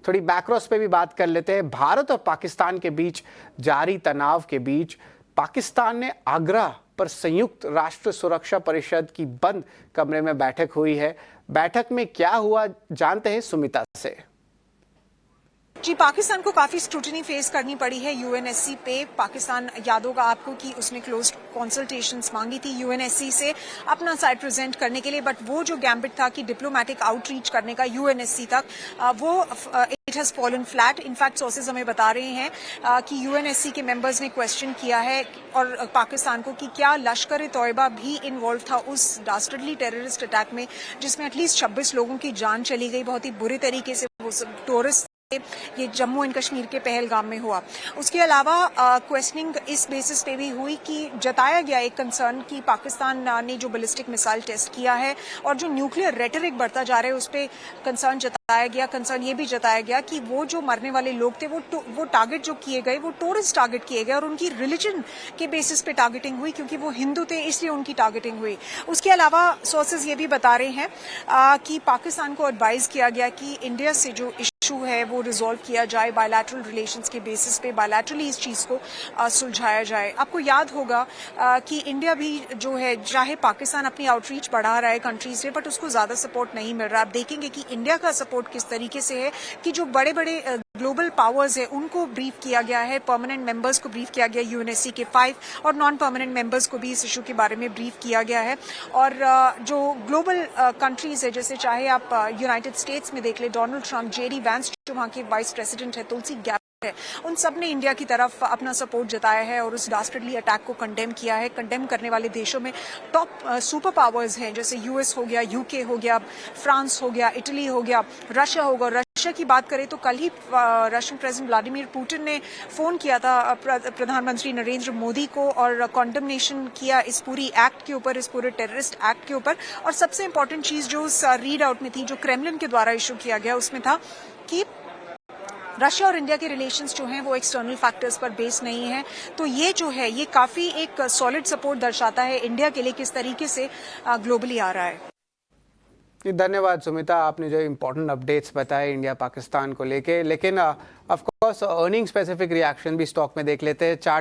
थोड़ी मैक्रोस पे भी बात कर लेते हैं। भारत और पाकिस्तान के बीच जारी तनाव के बीच पाकिस्तान ने आगरा पर संयुक्त राष्ट्र सुरक्षा परिषद की बंद कमरे में बैठक हुई है। बैठक में क्या हुआ जानते हैं सुमिता से। जी, पाकिस्तान को काफी स्क्रूटनी फेस करनी पड़ी है यूएनएससी पे। पाकिस्तान याद होगा आपको कि उसने क्लोज्ड कंसल्टेशंस मांगी थी यूएनएससी से अपना साइड प्रेजेंट करने के लिए, बट वो जो गैम्बिट था कि डिप्लोमेटिक आउटरीच करने का यूएनएससी तक, वो it has fallen flat. In fact sources हमें बता रहे हैं कि यूएनएससी के मेंबर्स ने क्वेश्चन किया है और पाकिस्तान को कि क्या लश्कर ए तोयबा भी इन्वॉल्व था उस डास्टर्डली टेररिस्ट अटैक में जिसमें एटलीस्ट 26 लोगों की जान चली गई। बहुत ही बुरी तरीके से वो टूरिस्ट ये जम्मू एंड कश्मीर के पहलगाम में हुआ। उसके अलावा क्वेश्चनिंग इस बेसिस पे भी हुई कि जताया गया एक कंसर्न कि पाकिस्तान ने जो बैलिस्टिक मिसाइल टेस्ट किया है और जो न्यूक्लियर रेटरिक बढ़ता जा रहा है उस पर कंसर्न जताया गया। कंसर्न ये भी जताया गया कि वो जो मरने वाले लोग थे वो टारगेट जो किए गए वो टूरिस्ट टारगेट किए गए और उनकी रिलीजन के बेसिस पे टारगेटिंग हुई क्योंकि वो हिंदू थे इसलिए उनकी टारगेटिंग हुई। उसके अलावा सोर्सेज ये भी बता रहे हैं कि पाकिस्तान को एडवाइज किया गया कि इंडिया से जो इशू है वो रिजॉल्व किया जाए, बायलैटरल रिलेशंस के बेसिस पे बायलैटरली इस चीज को सुलझाया जाए। आपको याद होगा कि इंडिया भी जो है, चाहे पाकिस्तान अपनी आउटरीच बढ़ा रहा है कंट्रीज में, बट उसको ज्यादा सपोर्ट नहीं मिल रहा। आप देखेंगे कि इंडिया का सपोर्ट किस तरीके से है कि जो बड़े बड़े ग्लोबल पावर्स है उनको ब्रीफ किया गया है, परमानेंट मेंबर्स को ब्रीफ किया गया यूएनएससी के 5 और नॉन परमानेंट मेंबर्स को भी इस इशू के बारे में ब्रीफ किया गया है। और जो ग्लोबल कंट्रीज है, जैसे चाहे आप यूनाइटेड स्टेट्स में देख ले, डोनाल्ड ट्रंप, जेडी वैंस जो वहां के वाइस प्रेसिडेंट है, तुलसी गैबर्ड है, उन सब ने इंडिया की तरफ अपना सपोर्ट जताया है और उस डास्टर्डली अटैक को कंडेम किया है। कंडेम करने वाले देशों में टॉप सुपर पावर्स हैं, जैसे यूएस हो गया, यूके हो गया, फ्रांस हो गया, इटली हो गया, रशिया होगा। रशिया की बात करें तो कल ही रशियन प्रेसिडेंट व्लादिमीर पुतिन ने फोन किया था प्रधानमंत्री नरेंद्र मोदी को और कॉन्डमनेशन किया इस पूरी एक्ट के ऊपर, इस पूरे टेररिस्ट एक्ट के ऊपर। और सबसे इंपॉर्टेंट चीज जो उस रीड आउट में थी, जो क्रेमलिन के द्वारा इशू किया गया, उसमें था कि रशिया और इंडिया के रिलेशंस जो हैं वो एक्सटर्नल फैक्टर्स पर बेस्ड नहीं है। तो ये जो है ये काफी एक सॉलिड सपोर्ट दर्शाता है इंडिया के लिए किस तरीके से ग्लोबली आ रहा है। धन्यवाद सुमिता, आपने जो इम्पोर्टेंट अपडेट्स बताए इंडिया पाकिस्तान को लेके। लेकिन of course earning specific reaction भी स्टॉक में देख लेते हैं। चार्ट